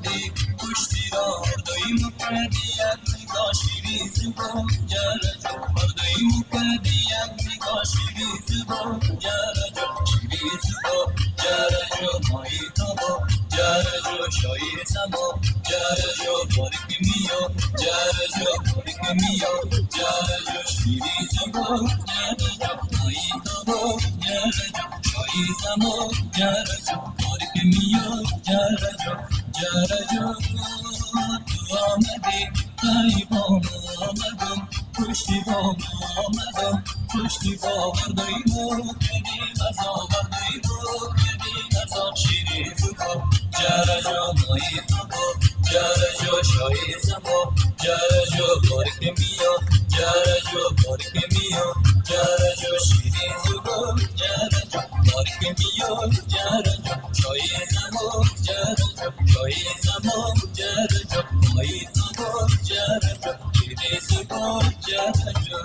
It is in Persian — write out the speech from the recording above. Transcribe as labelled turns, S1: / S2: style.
S1: آمدی پشتی را مردوی مکردی یک نگاه شیری زبان جرجو مردوی مکردی یک نگاه شیری زبان جرجو شیری زبان جرجو مایی تابا جرجو شایی سما جرجو بارک میو جرجو بارک میو جرجو شیری زبان جرجو مایی تابا جرجو شایی سما جرجو بارک میو جرجو جرجو تو آمدی ای بام آمدم پشتی بام آمدم پشتی بام بردی مو کردی غذا بردی مو کردی غذا شیری زبا جرجو مایی تابا جرجو شایی زبا جرجو بارک میو جرجو بارک میو جرجو شیری زبا جرجو بارک میو جرجو شایی زبا جرجو شایی زبا جرجو مایی تابا جرجو شیری زبا جرجو